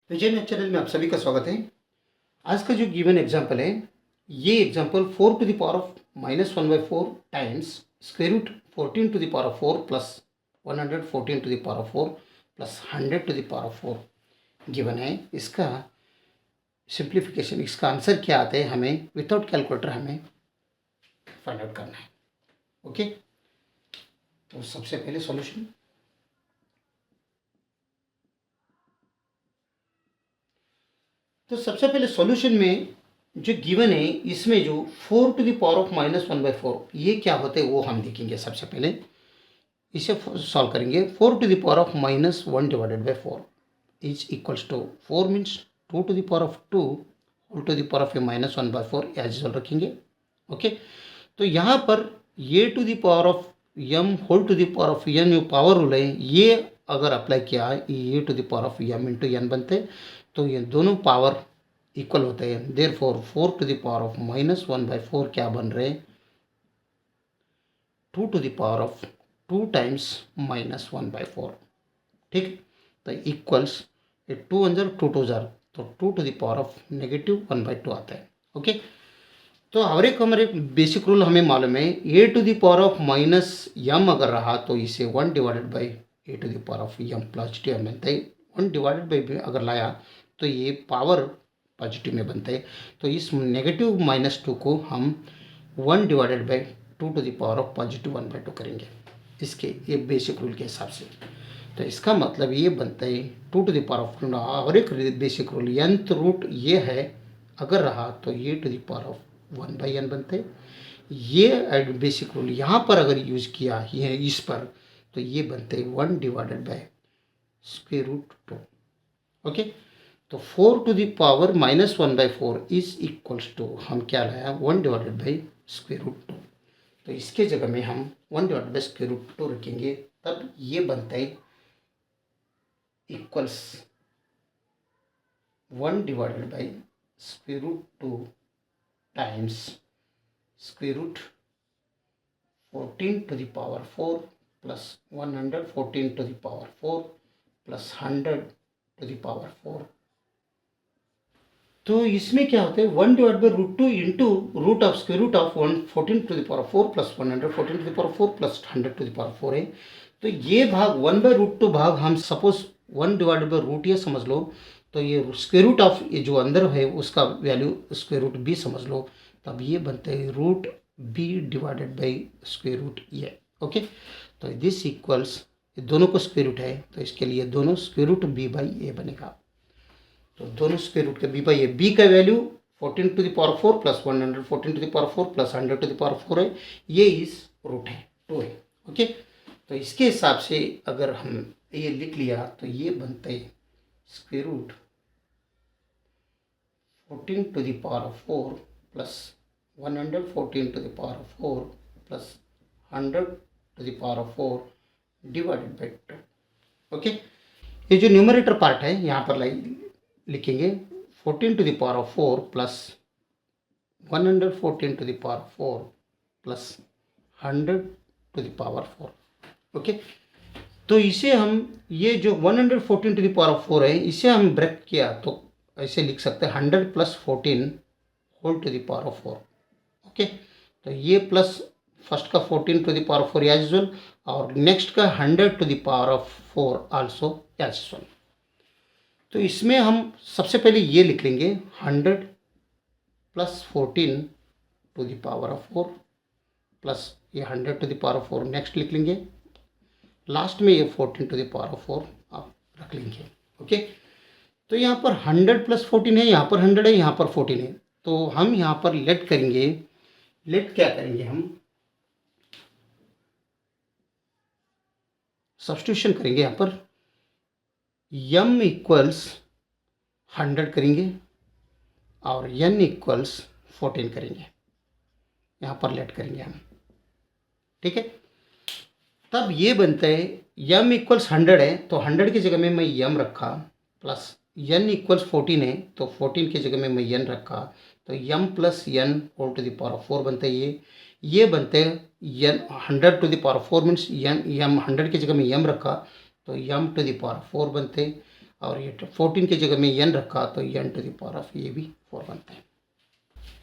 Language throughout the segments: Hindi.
विजय नेट चैनल में आप सभी का स्वागत है। आज का जो गिवन एग्जाम्पल है, ये example 4⁻⁻⁴ times square root 14⁴ plus 114⁴ plus 100⁴ given है। इसका सिंप्लीफिकेशन, इसका आंसर क्या आता है, हमें विदाउट कैलकुलेटर हमें फाइंड आउट करना है। ओके, तो सबसे पहले सॉल्यूशन। तो सबसे पहले सॉल्यूशन में जो गिवन है, इसमें जो 4⁻⁻⁴ ये क्या होते हैं वो हम देखेंगे। सबसे पहले इसे सॉल्व करेंगे। 4⁻⁻⁴ is equals to 4 means 2⁻2 whole to the power of -1/4 as usual रखेंगे। ओके, तो यहाँ पर a⁻m whole to the power of n जो पावर रूल है, ये अगर अप्लाई किया है, a⁻m इंटू n बनते, तो ये दोनों पावर इक्वल होते हैं। देयरफॉर 4⁻⁻⁻1/4 क्या बन रहे, 2 टाइम्स -1/4। ठीक, तो इक्वल्स 2 अंदर 2 जार, तो 2⁻⁻⁻1/2 आता है। ओके, तो हमारे बेसिक रूल हमें मालूम है, a⁻m अगर रहा तो इसे 1/a⁻m पॉजिटिव बनता है। 1/, अगर लाया तो ये पावर पॉजिटिव में बनता है। तो इस -2 को हम 1/2 करेंगे, इसके ये बेसिक रूल के हिसाब से। तो इसका मतलब ये बनता है 2 और एक बेसिक रूल nth रूट ये है, अगर रहा तो a⁻1/n बनते हैं। ये बेसिक रूल यहाँ पर अगर यूज किया ये इस पर, तो ये बनते हैं 1/√2। ओके, तो 4⁻⁻1/4 इज इक्वल्स टू, हम क्या लाया 1/√2। तो इसके जगह में हम 1/√2 रखेंगे, तब ये बनता है इक्वल्स 1/√2 टाइम्स √14⁴ प्लस 114⁴ प्लस 100⁴। तो इसमें क्या होता है, 1/√2 into root of square root of 114⁴ plus 114⁴ plus 100⁴ है। तो ये भाग 1/√2 भाग हम सपोज 1/√ ये समझ लो, तो ये स्क्वायर रूट ऑफ ये जो अंदर है उसका वैल्यू स्क्वायर रूट b समझ लो, तब ये बनता है √b/√. ये। ओके, तो दिस इक्वल्स, दोनों को स्क्वायर रूट है तो इसके लिए दोनों स्क्वायर रूट b/a बनेगा। तो दोनों स्क्वायर रूट के b/a, b का वैल्यू 14⁴ प्लस 114⁴ प्लस 100⁴ है, ये इस रूट है 2 है। ओके, तो इसके हिसाब से अगर हम ये लिख लिया तो ये बनता है square root 14⁴ plus 114⁴ plus 100⁴ divided by 2। Okay, ये जो न्यूमरेटर पार्ट है यहाँ पर लिखेंगे 14⁴ प्लस 114⁴ प्लस 100⁴। ओके, तो इसे हम, ये जो 114⁴ है, इसे हम ब्रेक किया तो ऐसे लिख सकते हैं 100 plus 14 whole to the power of 4। Okay, तो ये प्लस फर्स्ट का 14⁴ एज यूजुअल, और नेक्स्ट का 100⁴ आल्सो एज यूजुअल। तो इसमें हम सबसे पहले ये लिख लेंगे 100 प्लस 14⁴ प्लस ये 100⁴ नेक्स्ट लिख लेंगे, लास्ट में ये 14⁴ आप रख लेंगे। ओके, तो यहाँ पर 100 प्लस 14 है, यहाँ पर 100 है, यहाँ पर 14 है। तो हम यहाँ पर लेट करेंगे, लेट क्या करेंगे, हम सब्स्टिट्यूशन करेंगे। यहाँ पर m इक्वल्स 100 करेंगे और n इक्वल्स 14 करेंगे, यहाँ पर लेट करेंगे हम। ठीक है, तब ये बनता है m इक्वल्स 100 है तो 100 की जगह में मैं m रखा, प्लस n इक्वल्स 14 है तो 14 की जगह में मैं n रखा, तो m plus n whole to the power of 4 बनता है। ये बनते हैं n 100⁴ मीन्स m 100 की जगह में m रखा तो m टू द पावर 4 बनते, और ये 14 की जगह में n रखा तो n to the power of ये भी 4 बनता है।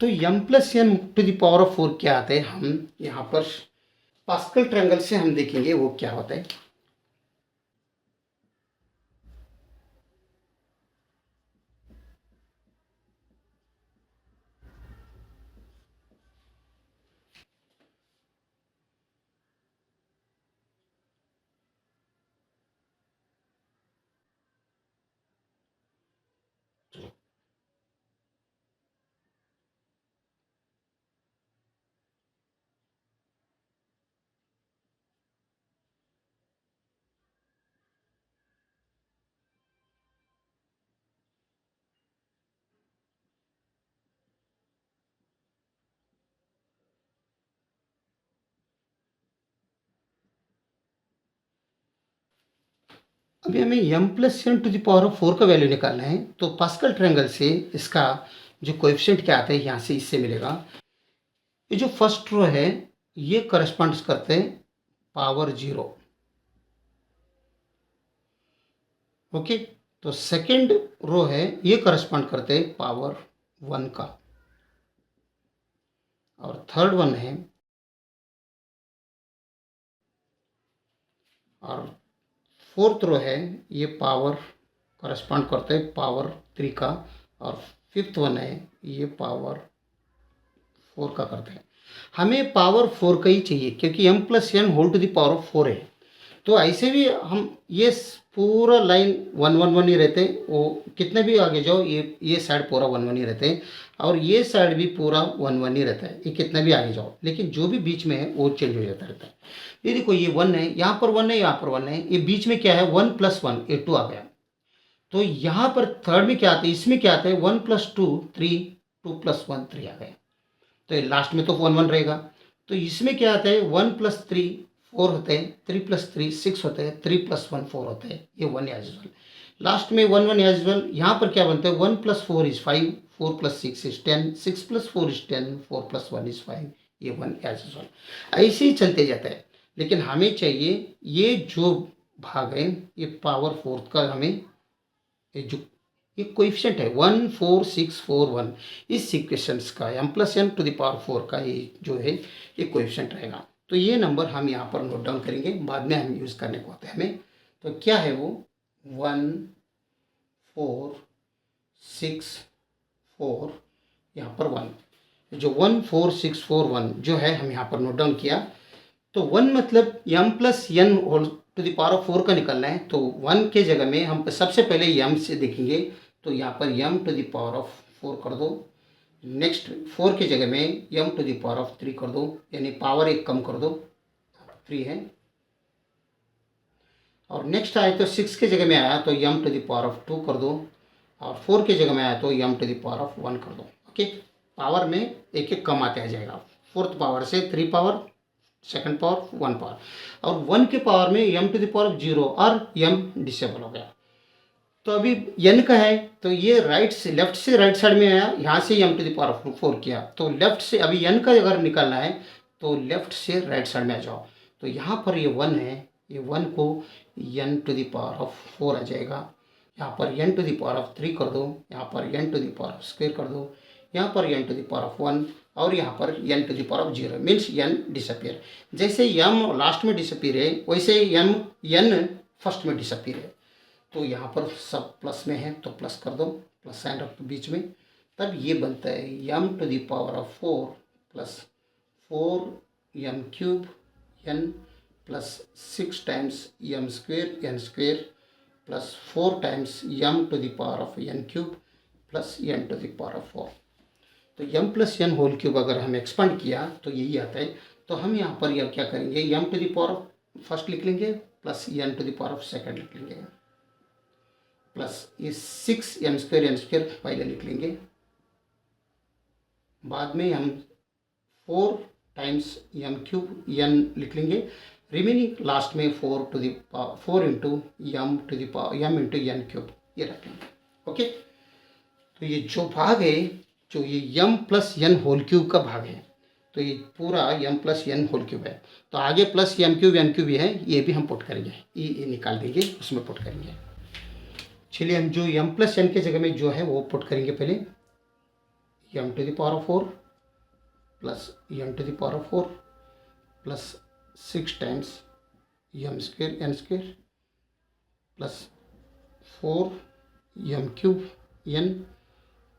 तो m plus n to the power of 4 क्या आता है, हम यहाँ पर पास्कल ट्रायंगल से हम देखेंगे वो क्या होता है। अभी हमें m plus n to the power of 4 का वैल्यू निकालना है। तो पास्कल ट्रायंगल से इसका जो कोएफिशिएंट क्या आता है यहाँ से इससे मिलेगा। ये जो फर्स्ट रो है ये करस्पॉन्ड्स करते हैं पावर 0। ओके, तो सेकंड रो है ये करस्पॉन्ड करते हैं पावर 1 का, और थर्ड वन है और फोर्थ रो है ये पावर करस्पॉन्ड करते हैं पावर 3 का, और फिफ्थ वन है ये पावर 4 का करते हैं। हमें पावर 4 का ही चाहिए क्योंकि m plus n whole to the power of 4 है। तो ऐसे भी हम ये पूरा लाइन 1 1 1 ही रहते हैं, वो कितने भी आगे जाओ ये साइड पूरा 1 1 ही रहते हैं, और ये साइड भी पूरा 1 1 ही रहता है, ये कितना भी आगे जाओ, लेकिन जो भी बीच में है वो चेंज हो जाता रहता है। ये देखो ये 1 है, यहाँ पर 1 है, यहाँ पर 1 है, ये बीच में क्या है 1 प्लस 1 ये 2 आ गया। तो यहाँ पर थर्ड में क्या आता है, इसमें क्या आता है 1 प्लस 2 3, 2 प्लस 1 3 आ गया। तो ये लास्ट में तो 1 1 रहेगा। तो इसमें क्या आता है 1 प्लस 3 4 होते हैं, 3 प्लस 3 6 होते हैं, 3 प्लस 1 4 होते हैं, ये 1 एज वेल। लास्ट में 1 1 एज वेल। यहाँ पर क्या बनता है 1 plus 4 is 5, 4 plus 6 is 10, 6 plus 4 is 10, 4 plus 1 is 5, ये 1 एज वेल। ऐसे ही चलते जाता है, लेकिन हमें चाहिए ये जो भाग है ये पावर 4 का, हमें ये जो ये कोएफिशिएंट है 1 4 6 4 1, इस इक्वेशंस का m plus n to the power 4 का ये जो है ये कोएफिशिएंट रहेगा। तो ये नंबर हम यहाँ पर नोट डाउन करेंगे, बाद में हम यूज़ करने को होता है हमें। तो क्या है वो 1 4 6 4 यहाँ पर 1, जो 1 4 6 4 1 जो है हम यहाँ पर नोट डाउन किया। तो 1 मतलब m plus n whole to the power of 4 का निकलना है। तो 1 के जगह में हम सबसे पहले m से देखेंगे, तो यहाँ पर m to the power of 4 कर दो। नेक्स्ट 4 की जगह में m to the power of 3 कर दो, यानी पावर एक कम कर दो, 3 है। और नेक्स्ट आए तो 6 की जगह में आया तो m to the power of 2 कर दो, और 4 की जगह में आया तो m to the power of 1 कर दो। ओके, पावर में एक एक कम आते आ जाएगा, फोर्थ पावर से 3 पावर, सेकंड पावर 1 पावर, और 1 के पावर में m to the power of 0 और m डिसेबल हो गया। तो अभी n का है तो ये राइट से लेफ्ट से राइट साइड में आया, यहाँ से m to the power of 4 किया, तो लेफ्ट से अभी n का अगर निकालना है तो लेफ्ट से राइट साइड में आ जाओ। तो यहाँ पर ये 1 है, ये 1 को n to the power of 4 आ जाएगा। यहाँ पर n to the power of 3 कर दो, यहाँ पर n to the power of square कर दो, यहाँ पर n to the power of 1, और यहाँ पर n to the power of 0 means n disappear. जैसे m लास्ट में डिसअपियर है वैसे n फर्स्ट में डिसअपियर है। तो यहाँ पर सब प्लस में है तो प्लस कर दो, प्लस साइन रख दो बीच में, तब ये बनता है m to the power of 4 plus 4m cube n plus 6 times m square plus 4 times m to the power of n cube plus n to the power of 4। तो m plus n whole cube अगर हम एक्सपांड किया तो यही आता है। तो हम यहाँ पर यह क्या करेंगे m to the power of first लिख लेंगे plus n to the power of second लिख लेंगे, प्लस ये 6m स्क्वेयर पहले लिख लेंगे, बाद में हम 4 टाइम्स m क्यूब n लिख लेंगे, रिमेनिंग लास्ट में 4 to the 4 into m to the power m into n cube ये रख लेंगे। ओके, तो ये जो भाग है जो ये m plus n whole cube का भाग है, तो ये पूरा m plus n whole cube है। तो आगे plus m cube n cube है, ये भी हम पुट करेंगे, ये निकाल देंगे उसमें पुट करेंगे। चलिए हम जो m प्लस एन के जगह में जो है वो पुट करेंगे पहले, m to the power of 4 plus m to the power of 4 plus 6 times m square n square plus 4 m cube n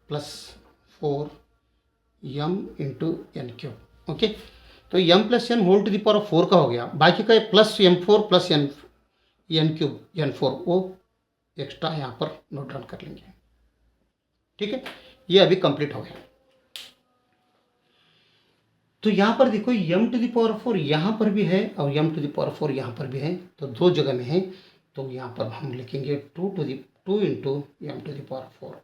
plus 4 m into N cube. Okay, तो m प्लस N whole to the power of 4 का हो गया, बाकी का plus m4 plus N cube n4 वो एक्स्ट्रा यहाँ पर नोट डाउन कर लेंगे। ठीक है, ये अभी कंप्लीट हो गया। तो यहाँ पर देखो m टू द पावर 4 यहाँ पर भी है और m टू द पावर 4 यहाँ पर भी है, तो दो जगह में है। तो यहाँ पर हम लिखेंगे 2 into m to the power 4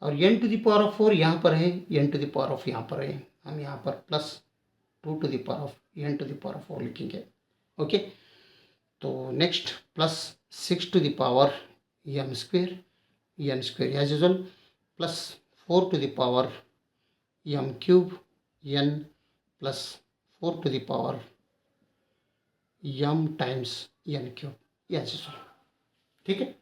और n to the power of 4 यहाँ पर है, n to the power of यहाँ पर है, हम यहाँ पर plus 2 to the power of n to the power of 4 लिखेंगे। ओके, तो next plus 6 to the power m square n square as usual plus 4 to the power m cube n plus 4 to the power m times n cube as usual. ठीक है,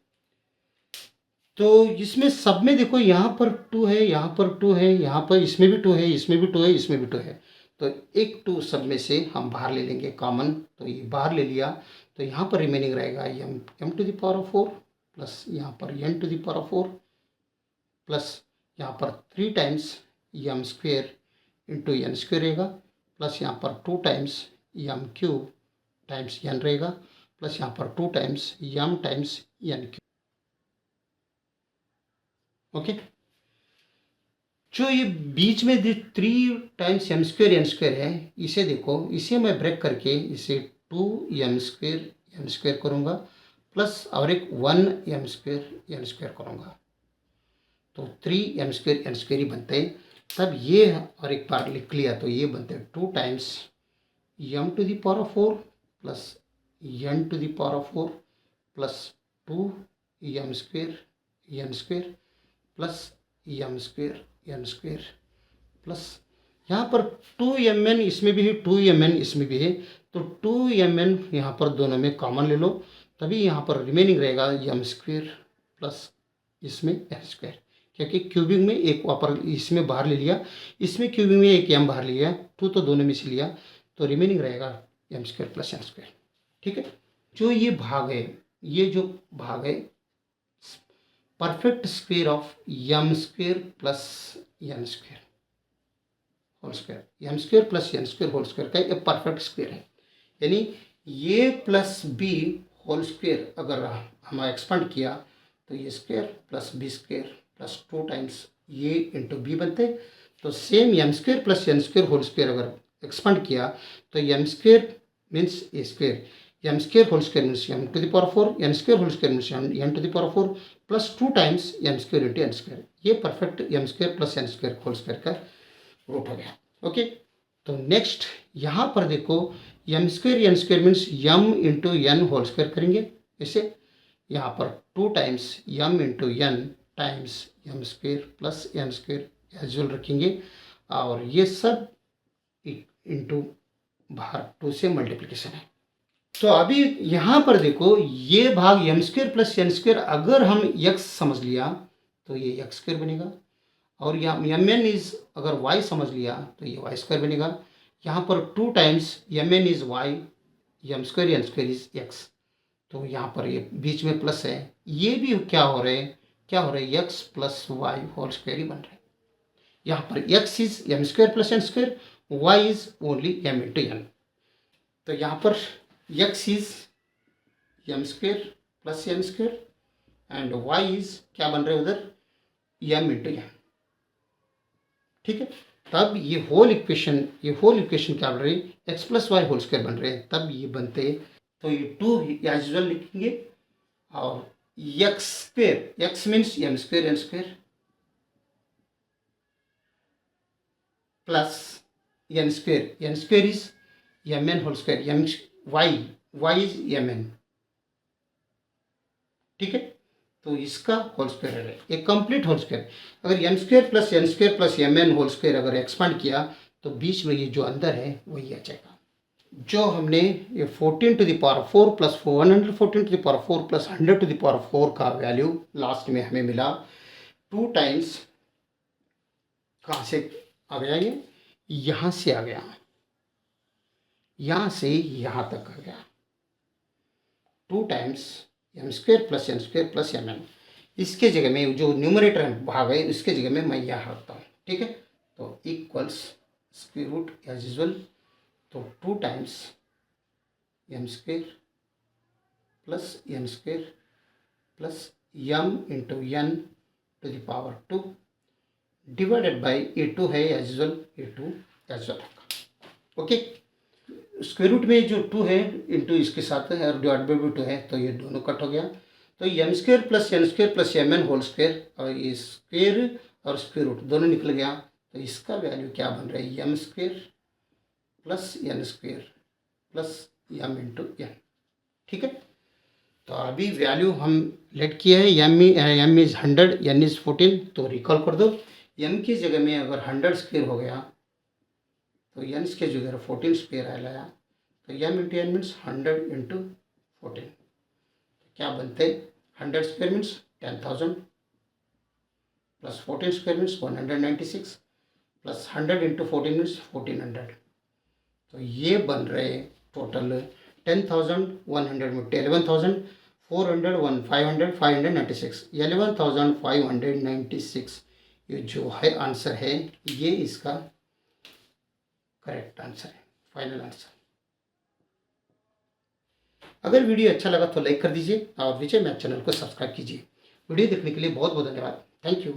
तो इसमें सब में देखो यहाँ पर 2 है, यहाँ पर 2 है, यहाँ पर इसमें भी 2 है, इसमें भी 2 है, इसमें भी 2 है, तो एक 2 सब में से हम बाहर ले लेंगे कॉमन, तो ये बाहर ले लिया, तो यहाँ पर रिमेनिंग रहेगा m to the power of 4 plus यहाँ पर n to the power of 4 plus यहाँ पर 3 times m square into n square रहेगा प्लस यहाँ पर 2 times m cube times n रहेगा प्लस यहाँ पर 2 times m times n cube. Okay, जो ये बीच में 3 times m square n square है, इसे देखो, इसे मैं ब्रेक करके इसे 2m स्क्वेयर करूँगा प्लस और एक 1m स्क्वेयर n स्क्वेयर करूँगा, तो 3m स्क्वेयर n स्क्वेयर ही बनते हैं। तब ये और एक बार लिख लिया तो ये बनते हैं 2 times m to the power of 4 plus n to the power of 4 plus 2m square n square plus m square n square plus यहाँ पर 2mn इसमें भी है, 2mn इसमें भी है, तो 2mn यहाँ पर दोनों में कॉमन ले लो, तभी यहाँ पर रिमेनिंग रहेगा m स्क्वेयर प्लस इसमें n स्क्वेयर, क्योंकि क्यूबिंग में एक वापर इसमें बाहर ले लिया, इसमें क्यूबिंग में एक m बाहर लिया, 2 तो दोनों में से लिया, तो रिमेनिंग रहेगा m square plus n square. ठीक है, जो ये भाग है, ये जो भाग है perfect square of m square plus n square whole square, m square plus n square whole square का ये परफेक्ट स्क्वेयर है, यानी ये प्लस b होल स्क्वेयर अगर हम एक्सपांड किया तो ये square plus B square plus 2 times ये इंटू बी बनते, तो same m square plus n square whole square अगर एक्सपांड किया तो m square means A square, m square whole square means m to the power 4, n square whole square means n to the power 4 plus 2 times m square into n square, ये perfect m square plus n square whole square का रूट हो गया। ओके, तो नेक्स्ट यहाँ पर देखो m square n square means m into n whole square करेंगे, इसे यहाँ पर 2 times m into n times m square plus n square as usual रखेंगे, और ये सब इंटू बाहर 2 से मल्टीप्लिकेशन है। तो अभी यहाँ पर देखो ये भाग m square plus n square अगर हम x समझ लिया तो ये x स्क्वेयर बनेगा, और यहाँ mn इज अगर y समझ लिया तो ये y स्क्वायर बनेगा, यहाँ पर 2 times mn is y, m square n square is x, तो यहाँ पर ये बीच में प्लस है, ये भी क्या हो रहे हैं, x plus y whole square ही बन रहा है। यहाँ पर x is m square plus n square, y is only m into n, तो यहाँ पर x is m square plus n square and y is क्या बन रहे उधर m इंटू n। ठीक है, तब ये होल इक्वेशन क्या बन रही है, x plus Y whole square बन रहे हैं, तब ये बनते, तो ये 2 एज यूजुअल लिखेंगे, और x square, x means m square n square plus n square is mn whole square, y is mn। ठीक है, तो इसका होल स्क्वायर है एक कंप्लीट होल स्क्वायर। अगर m square plus n square plus mn whole square अगर एक्सपांड किया तो बीच में ये जो अंदर है वही आ जाएगा। जो हमने ये 14 to the power 4 plus 114 to the power 4 plus 100 to the power 4 का वैल्यू लास्ट में हमें मिला 2 टाइम्स, कहाँ से आ गया, ये यहाँ से आ गया, यहाँ से यहाँ तक आ गया 2 times M square plus M N. इसके जगह में जो न्यूमरेटर भाग है इसके जगह में मैं यहाँ रखता हूँ, ठीक है। तो equals square root as usual, तो 2 times M square plus M into N to the power 2 divided by A two है as usual, A two as usual रखा। ओके, स्क्वायर रूट में जो 2 है इंटू इसके साथ है और डिवाइड बाई 2 है, तो ये दोनों कट हो गया। तो M square plus M N whole square, और ये स्क्वेयर और स्क्वायर रूट दोनों निकल गया। तो इसका वैल्यू क्या बन रहा है, M square plus M into N, ठीक है। तो अभी वैल्यू हम लेट किया है, एम इज़ 100, एन इज़ 14। तो रिकॉल कर दो, एम की जगह में अगर 100 स्क्वेयर हो गया तो एन के जगह 14 स्क्वेयर आ लाया, तो M into N means 100 into 14। क्या बनते, 100 square means 10,000 plus 14 square means 196 plus 100 into 14 means 1400। तो ये बन रहे टोटल 10,100 में 11,400 596 11,596, ये जो है आंसर है, ये इसका करेक्ट आंसर है, फाइनल आंसर। अगर वीडियो अच्छा लगा तो लाइक कर दीजिए और विजय मैथ चैनल को सब्सक्राइब कीजिए। वीडियो देखने के लिए बहुत बहुत धन्यवाद। Thank you.